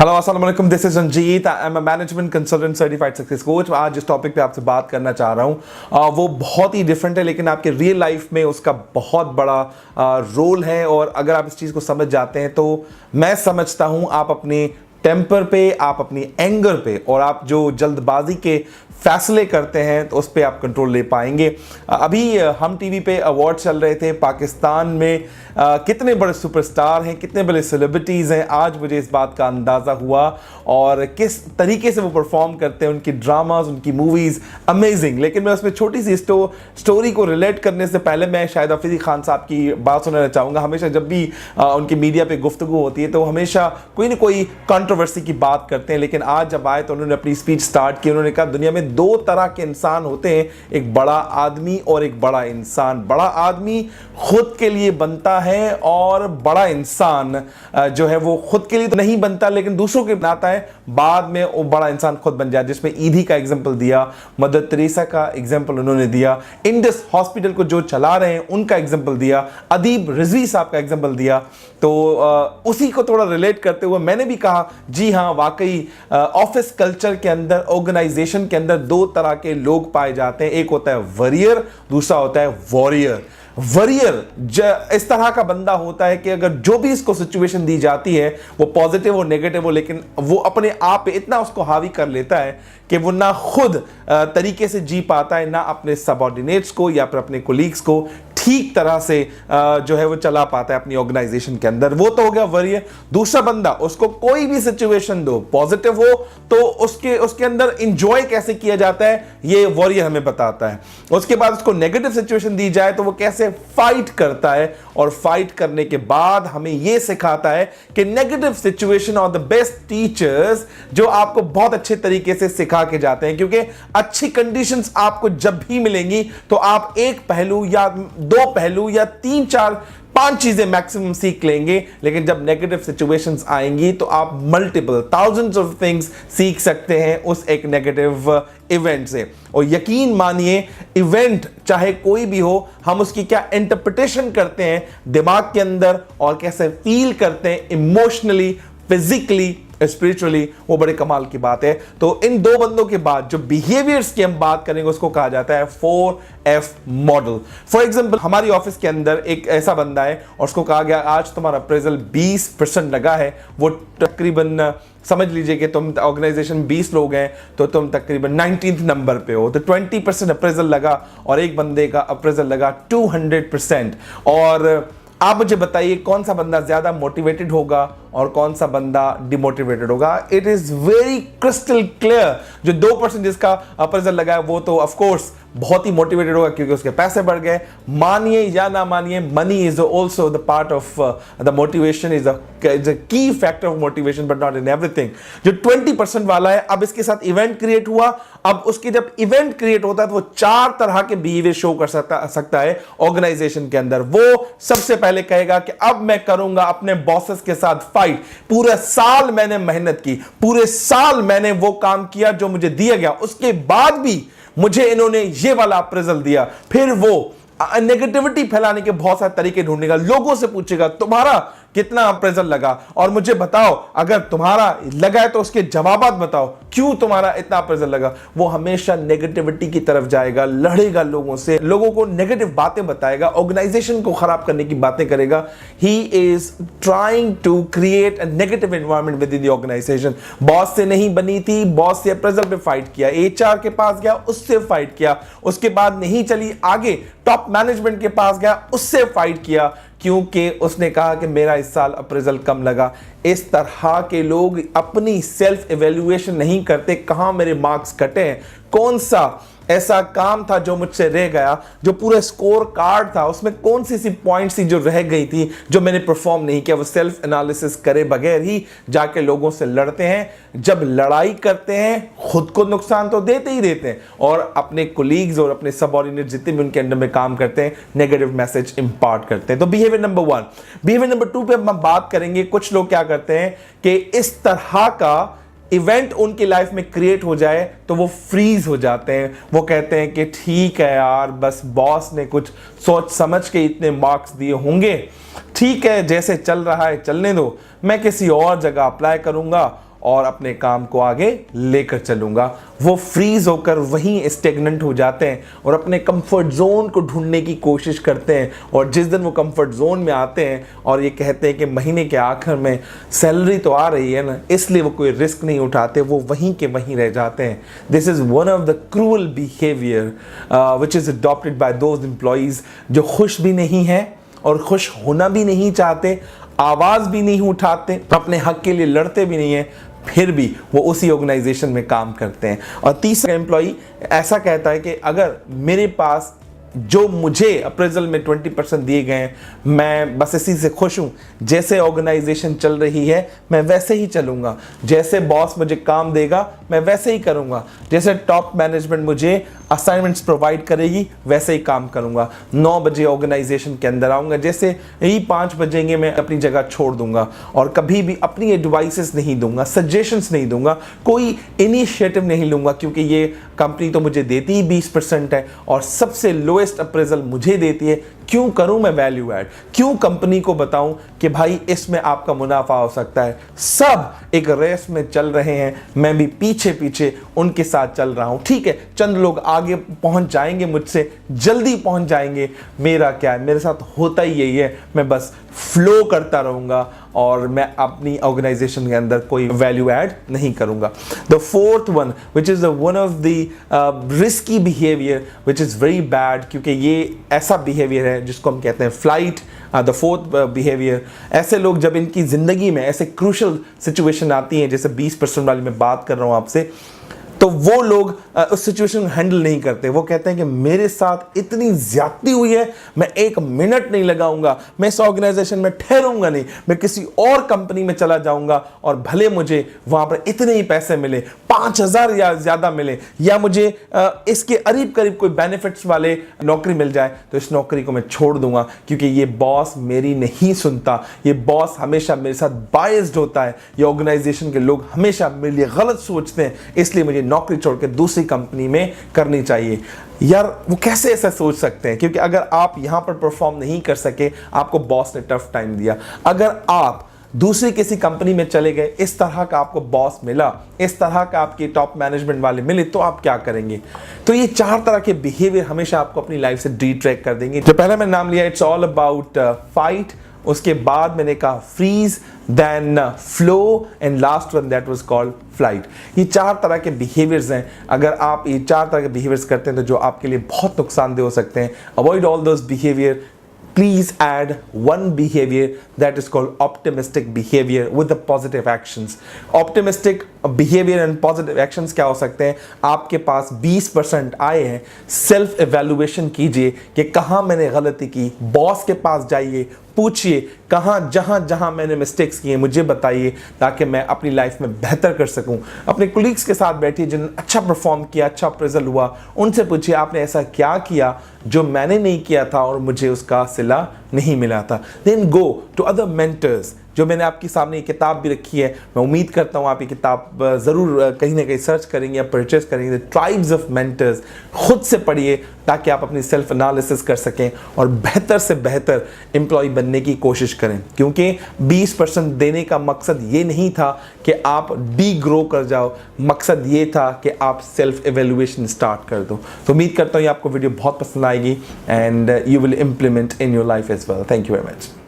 Hello अस्सलाम वालेकुम, this is Ranjit. I am a management consultant certified success coach. आज जिस टॉपिक पे आपसे बात करना चाह रहा हूँ वो बहुत ही डिफरेंट है, लेकिन आपके रियल लाइफ में उसका बहुत बड़ा रोल है। और अगर आप इस चीज़ को समझ जाते हैं तो मैं समझता हूँ आप अपने टेम्पर पे, आप अपनी एंगर पे और आप जो जल्दबाजी के फैसले करते हैं तो उस पर आप कंट्रोल ले पाएंगे। अभी हम टीवी पे अवार्ड चल रहे थे। पाकिस्तान में कितने बड़े सुपरस्टार हैं, कितने बड़े सेलिब्रिटीज़ हैं, आज मुझे इस बात का अंदाज़ा हुआ। और किस तरीके से वो परफॉर्म करते हैं, उनकी ड्रामाज, उनकी मूवीज़ अमेजिंग। लेकिन मैं उसमें छोटी सी स्टोरी को रिलेट करने से पहले मैं शायद हफीज़ खान साहब की बात सुनाना चाहूँगा। हमेशा जब भी उनकी मीडिया पे गुफ्तगू होती है तो हमेशा कोई ना कोई कंट्रोवर्सी की बात करते हैं। लेकिन आज जब आए तो उन्होंने अपनी स्पीच स्टार्ट की। उन्होंने कहा दुनिया में दो तरह के इंसान होते हैं, एक बड़ा आदमी और एक बड़ा इंसान। बड़ा आदमी खुद के लिए बनता है और बड़ा इंसान जो है वो खुद के लिए तो नहीं बनता लेकिन दूसरों के बनाता है, बाद में वो बड़ा इंसान खुद बन जाए। जिसमें ईदी का एग्जांपल दिया, मदर तेरेसा का एग्जांपल उन्होंने दिया, इंडस हॉस्पिटल को जो चला रहे हैं उनका एग्जांपल दिया, अदीब रिजवी साहब का एग्जांपल दिया। तो उसी को थोड़ा रिलेट करते हुए मैंने भी कहा जी हाँ, वाकई ऑफिस कल्चर के अंदर, ऑर्गेनाइजेशन के अंदर दो तरह के लोग पाए जाते हैं। एक होता है वरियर, दूसरा होता है वॉरियर। वरियर इस तरह का बंदा होता है कि अगर जो भी इसको सिचुएशन दी जाती है वो पॉजिटिव और नेगेटिव हो, लेकिन वो अपने आप पे इतना उसको हावी कर लेता है कि वो ना खुद तरीके से जी पाता है, ना अपने सबऑर्डिनेट्स को या फिर अपने कोलीग्स को ठीक तरह से जो है वो चला पाता है अपनी ऑर्गेनाइजेशन के अंदर। वो तो हो गया वरियर। दूसरा बंदा, उसको कोई भी सिचुएशन दो, पॉजिटिव हो तो उसके अंदर इंजॉय कैसे किया जाता है ये वॉरियर हमें बताता है। उसके बाद उसको नेगेटिव सिचुएशन दी जाए तो वो कैसे फाइट करता है, और फाइट करने के बाद हमें ये सिखाता है कि नेगेटिव सिचुएशन और द बेस्ट टीचर्स जो आपको बहुत अच्छे तरीके से सिखा के जाते हैं। क्योंकि अच्छी कंडीशंस आपको जब भी मिलेंगी तो आप एक पहलू या दो पहलू या तीन चार पांच चीजें मैक्सिमम सीख लेंगे, लेकिन जब नेगेटिव सिचुएशंस आएंगी तो आप मल्टीपल थाउजेंड्स ऑफ थिंग्स सीख सकते हैं उस एक नेगेटिव इवेंट से। और यकीन मानिए, इवेंट चाहे कोई भी हो, हम उसकी क्या इंटरप्रिटेशन करते हैं दिमाग के अंदर और कैसे फील करते हैं इमोशनली, फिजिकली, स्पिरिचुअली, वो बड़े कमाल की बात है। तो इन दो बंदों के बाद जो बिहेवियर्स की हम बात करेंगे उसको कहा जाता है 4F मॉडल। फॉर एग्जांपल, हमारी ऑफिस के अंदर एक ऐसा बंदा है और उसको कहा गया आज तुम्हारा अप्रेजल 20% लगा है। वो तकरीबन समझ लीजिए कि तुम ऑर्गेनाइजेशन 20 लोग हैं तो तुम तकरीबन 19th नंबर पे हो, तो 20% अप्रेजल लगा और एक बंदे का अप्रेजल लगा 200%। और आप मुझे बताइए कौन सा बंदा ज्यादा मोटिवेटेड होगा और कौन सा बंदा डिमोटिवेटेड होगा। It is very crystal clear. जो 2% जिसका अप्रेजल लगा है वो तो ऑफ कोर्स बहुत ही मोटिवेटेड होगा क्योंकि उसके पैसे बढ़ गए। मानिए या ना मानिए, money is also the part of the motivation, is a key factor of motivation but not in everything. जो 20% वाला है, अब इसके साथ इवेंट क्रिएट हुआ। अब उसके जब इवेंट क्रिएट होता है तो वो चार तरह के बिहेवियर शो कर सकता है ऑर्गेनाइजेशन के अंदर। वो सबसे पहले कहेगा कि अब मैं करूंगा अपने बॉसेस के साथ फाइट। पूरे साल मैंने मेहनत की, पूरे साल मैंने वो काम किया जो मुझे दिया गया, उसके बाद भी मुझे इन्होंने ये वाला अप्रेजल दिया। फिर वो नेगेटिविटी फैलाने के बहुत सारे तरीके ढूंढेगा, लोगों से पूछेगा तुम्हारा कितना अप्रेजल लगा और मुझे बताओ, अगर तुम्हारा लगा है तो उसके जवाबात बताओ, क्यों तुम्हारा इतना अप्रेजल लगा। वो हमेशा नेगेटिविटी की तरफ जाएगा, लड़ेगा लोगों से, लोगों को नेगेटिव बातें बताएगा, ऑर्गेनाइजेशन को खराब करने की बातें करेगा। He is trying to create a negative environment within the organisation. Boss से नहीं बनी थी, बॉस से अप्रेजल पे फाइट किया, एचआर के पास गया, उससे फाइट किया, उसके बाद नहीं चली, आगे टॉप मैनेजमेंट के पास गया, उससे फाइट किया क्योंकि उसने कहा कि मेरा इस साल अप्रेजल कम लगा। इस तरह के लोग अपनी सेल्फ इवैल्यूएशन नहीं करते, कहां मेरे मार्क्स कटे हैं, कौन सा ऐसा काम था जो मुझसे रह गया, जो पूरा स्कोर कार्ड था उसमें कौन सी सी पॉइंट्स थी जो रह गई थी जो मैंने परफॉर्म नहीं किया। वो सेल्फ एनालिसिस करे बगैर ही जाके लोगों से लड़ते हैं। जब लड़ाई करते हैं खुद को नुकसान तो देते ही देते हैं और अपने कोलीग्स और अपने सबऑर्डिनेट जितने भी उनके अंडर में काम करते हैं नेगेटिव मैसेज इंपार्ट करते हैं। तो बिहेवियर नंबर 1। बिहेवियर नंबर 2 पे हम बात करेंगे। कुछ लोग क्या करते हैं कि इस तरह का इवेंट उनकी लाइफ में क्रिएट हो जाए तो वो फ्रीज हो जाते हैं। वो कहते हैं कि ठीक है यार, बस बॉस ने कुछ सोच समझ के इतने मार्क्स दिए होंगे, ठीक है जैसे चल रहा है चलने दो, मैं किसी और जगह अप्लाई करूंगा और अपने काम को आगे लेकर चलूंगा। वो फ्रीज होकर वहीं स्टेगनेंट हो जाते हैं और अपने कंफर्ट जोन को ढूंढने की कोशिश करते हैं, और जिस दिन वो कंफर्ट जोन में आते हैं और ये कहते हैं कि महीने के आखिर में सैलरी तो आ रही है ना, इसलिए वो कोई रिस्क नहीं उठाते, वो वहीं के वहीं रह जाते हैं। This is one of the cruel behaviour which is adopted by those employees जो खुश भी नहीं है और खुश होना भी नहीं चाहते, आवाज भी नहीं उठाते, अपने हक के लिए लड़ते भी नहीं है, फिर भी वो उसी ऑर्गेनाइजेशन में काम करते हैं। और तीसरा एम्प्लॉई ऐसा कहता है कि अगर मेरे पास जो मुझे अप्रेजल में 20% दिए गए हैं, मैं बस इसी से खुश हूं, जैसे ऑर्गेनाइजेशन चल रही है मैं वैसे ही चलूंगा, जैसे बॉस मुझे काम देगा मैं वैसे ही करूंगा, जैसे टॉप मैनेजमेंट मुझे असाइनमेंट्स प्रोवाइड करेगी वैसे ही काम करूंगा, 9 बजे ऑर्गेनाइजेशन के अंदर आऊंगा, जैसे ही 5 बजेंगे मैं अपनी जगह छोड़ दूंगा, और कभी भी अपनी एडवाइसेस नहीं दूंगा, सजेशंस नहीं दूंगा, कोई इनिशिएटिव नहीं लूंगा, क्योंकि ये कंपनी तो मुझे देती ही 20% है और सबसे लोएस्ट अप्रेजल मुझे देती है। क्यों करूं मैं वैल्यू ऐड, क्यों कंपनी को बताऊं कि भाई इसमें आपका मुनाफा हो सकता है। सब एक रेस में चल रहे हैं, मैं भी पीछे पीछे उनके साथ चल रहा हूं। ठीक है, चंद लोग आगे पहुंच जाएंगे, मुझसे जल्दी पहुंच जाएंगे, मेरा क्या है, मेरे साथ होता ही यही है, मैं बस फ्लो करता रहूंगा और मैं अपनी ऑर्गेनाइजेशन के अंदर कोई वैल्यू ऐड नहीं करूंगा। The fourth one which is one of the risky behaviour which is very bad, क्योंकि ये ऐसा बिहेवियर है जिसको हम कहते हैं फ्लाइट। द फोर्थ बिहेवियर, ऐसे लोग जब इनकी जिंदगी में ऐसे क्रूशल सिचुएशन आती है, जैसे 20% वाली मैं बात कर रहा हूं आपसे, तो वो लोग उस सिचुएशन को हैंडल नहीं करते। वो कहते हैं कि मेरे साथ इतनी ज्यादती हुई है, मैं 1 मिनट नहीं लगाऊंगा, मैं इस ऑर्गेनाइजेशन में ठहरूंगा नहीं, मैं किसी और कंपनी में चला जाऊंगा, और भले मुझे वहां पर इतने ही पैसे मिले, 5000 या ज्यादा मिले, या मुझे इसके करीब करीब कोई बेनिफिट्स वाले नौकरी मिल जाए, तो इस नौकरी को मैं छोड़ दूंगा, क्योंकि ये बॉस मेरी नहीं सुनता, ये बॉस हमेशा मेरे साथ बायस्ड होता है, ये ऑर्गेनाइजेशन के लोग हमेशा मेरे लिए गलत सोचते हैं, इसलिए मुझे नौकरी छोड़कर दूसरी कंपनी में करनी चाहिए। यार वो कैसे ऐसा सोच सकते हैं? क्योंकि अगर आप यहां पर परफॉर्म नहीं कर सके, आपको बॉस ने टफ टाइम दिया, अगर आप दूसरी किसी कंपनी में चले गए, इस तरह का आपको बॉस मिला, इस तरह का आपके टॉप मैनेजमेंट वाले मिले, तो आप क्या करेंगे? तो ये 4 तरह के बिहेवियर हमेशा आपको अपनी लाइफ से डिट्रैक्ट कर देंगे। जो पहला मैं नाम लिया, इट्स ऑल अबाउट फाइट, उसके बाद मैंने कहा freeze, then flow, and last one that was called flight. ये 4 तरह के बिहेवियर्स हैं। अगर आप ये 4 तरह के बिहेवियर्स करते हैं तो जो आपके लिए बहुत नुकसानदेह हो सकते हैं। Avoid all those behaviour. Please add one behavior that is called optimistic behavior with the positive actions. Optimistic behavior and positive actions क्या हो सकते हैं? आपके पास 20% आए हैं, सेल्फ एवेल्युएशन कीजिए कि कहाँ मैंने गलती की, बॉस के पास जाइए, पूछिए कहाँ जहाँ मैंने मिस्टेक्स किए मुझे बताइए, ताकि मैं अपनी लाइफ में बेहतर कर सकूं। अपने कोलीग्स के साथ बैठिए जिन्होंने अच्छा परफॉर्म किया, अच्छा अप्रेजल हुआ, उनसे पूछिए आपने ऐसा क्या किया जो मैंने नहीं किया था और मुझे उसका सिला नहीं मिला था। Then go to other mentors. जो मैंने आपके सामने ये किताब भी रखी है, मैं उम्मीद करता हूँ आप ये किताब ज़रूर कहीं ना कहीं सर्च करेंगे या परचेस करेंगे। ट्राइब्स ऑफ मेंटर्स खुद से पढ़िए ताकि आप अपनी सेल्फ एनालिसिस कर सकें और बेहतर से बेहतर एम्प्लॉय बनने की कोशिश करें, क्योंकि 20% देने का मकसद ये नहीं था कि आप डी ग्रो कर जाओ, मकसद ये था कि आप सेल्फ एवेल्युएशन स्टार्ट कर दो। तो उम्मीद करता हूँ ये आपको वीडियो बहुत पसंद आएगी and you will implement in your life as well. Thank you very much.